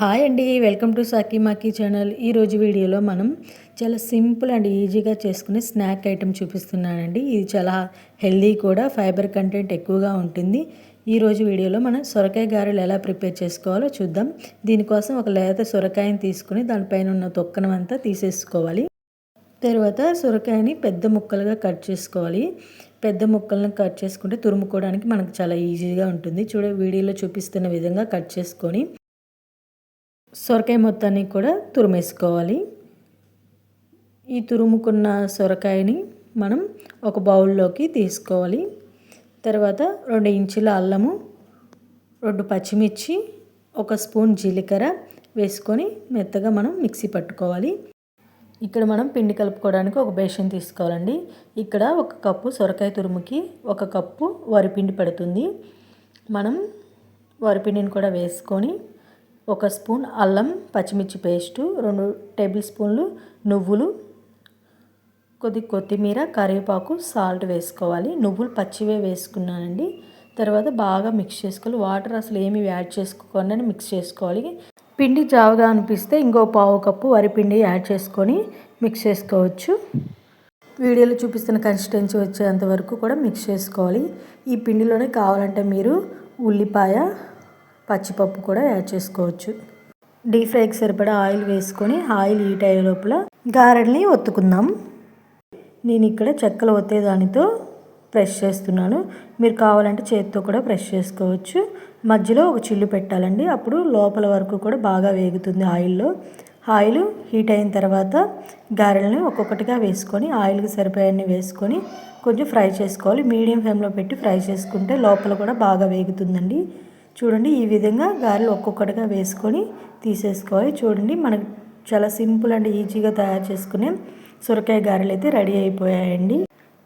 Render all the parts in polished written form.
Hi అండి, welcome to సాకి మాకి ఛానల్. ఈరోజు వీడియోలో మనం చాలా సింపుల్ అండ్ ఈజీగా చేసుకునే స్నాక్ ఐటెం చూపిస్తున్నానండి. ఇది చాలా హెల్దీ కూడా, ఫైబర్ కంటెంట్ ఎక్కువగా ఉంటుంది. ఈరోజు వీడియోలో మనం సొరకాయ గారెలు ఎలా ప్రిపేర్ చేసుకోవాలో చూద్దాం. దీనికోసం ఒక లేత సొరకాయని తీసుకుని దానిపైన ఉన్న తొక్కను అంతా తీసేసుకోవాలి. తర్వాత సొరకాయని పెద్ద ముక్కలుగా కట్ చేసుకోవాలి. పెద్ద ముక్కలను కట్ చేసుకుంటే తురుముకోవడానికి మనకు చాలా ఈజీగా ఉంటుంది. వీడియోలో చూపిస్తున్న విధంగా కట్ చేసుకొని సొరకాయ మొత్తాన్ని కూడా తురిమేసుకోవాలి. ఈ తురుముకున్న సొరకాయని మనం ఒక బౌల్లోకి తీసుకోవాలి. తర్వాత 2 ఇంచుల అల్లము, 2 పచ్చిమిర్చి, 1 స్పూన్ జీలకర్ర వేసుకొని మెత్తగా మనం మిక్సీ పట్టుకోవాలి. ఇక్కడ మనం పిండి కలుపుకోవడానికి ఒక బేషన్ తీసుకోవాలండి. ఇక్కడ 1 కప్పు సొరకాయ తురుముకి 1 కప్పు వరిపిండి పడుతుంది. మనం వరిపిండిని కూడా వేసుకొని 1 స్పూన్ అల్లం పచ్చిమిర్చి పేస్టు, 2 టేబుల్ స్పూన్లు నువ్వులు, కొత్తిమీర, కరివేపాకు, సాల్ట్ వేసుకోవాలి. నువ్వులు పచ్చివే వేసుకున్నానండి. తర్వాత బాగా మిక్స్ చేసుకోవాలి. వాటర్ అసలు ఏమి యాడ్ చేసుకోకుండా మిక్స్ చేసుకోవాలి. పిండి జావుగా అనిపిస్తే ఇంకో 1/2 కప్పు వరిపిండి యాడ్ చేసుకొని మిక్స్ చేసుకోవచ్చు. వీడియోలో చూపిస్తున్న కన్సిస్టెన్సీ వచ్చేంత వరకు కూడా మిక్స్ చేసుకోవాలి. ఈ పిండిలోనే కావాలంటే మీరు ఉల్లిపాయ, పచ్చిపప్పు కూడా యాడ్ చేసుకోవచ్చు. డీప్ ఫ్రైకి సరిపడా ఆయిల్ వేసుకొని ఆయిల్ హీట్ అయ్యే లోపల గారెల్ని ఒత్తుకుందాం. నేను ఇక్కడ చెక్కలు ఒత్తేదానితో ప్రెస్ చేస్తున్నాను. మీరు కావాలంటే చేతితో కూడా ప్రెస్ చేసుకోవచ్చు. మధ్యలో ఒక చిల్లు పెట్టాలండి. అప్పుడు లోపల వరకు కూడా బాగా వేగుతుంది ఆయిల్లో. ఆయిల్ హీట్ అయిన తర్వాత గారెలను ఒక్కొక్కటిగా వేసుకొని ఆయిల్కి సరిపోయన్ని వేసుకొని కొంచెం ఫ్రై చేసుకోవాలి. మీడియం ఫ్లేమ్లో పెట్టి ఫ్రై చేసుకుంటే లోపల కూడా బాగా వేగుతుందండి. చూడండి, ఈ విధంగా గారెలు ఒక్కొక్కటిగా వేసుకొని తీసేసుకోవాలి. చూడండి, మనకు చాలా సింపుల్ అండ్ ఈజీగా తయారు చేసుకునే సొరకాయ గారెలు అయితే రెడీ అయిపోయాయండి.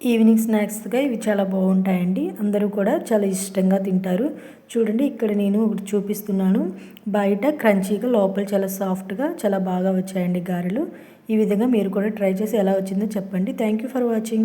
ఈవినింగ్ స్నాక్స్గా ఇవి చాలా బాగుంటాయండి. అందరూ కూడా చాలా ఇష్టంగా తింటారు. చూడండి, ఇక్కడ నేను ఒకటి చూపిస్తున్నాను. బయట క్రంచీగా, లోపల చాలా సాఫ్ట్గా చాలా బాగా వచ్చాయండి గారెలు. ఈ విధంగా మీరు కూడా ట్రై చేసి ఎలా వచ్చిందో చెప్పండి. Thank you for watching.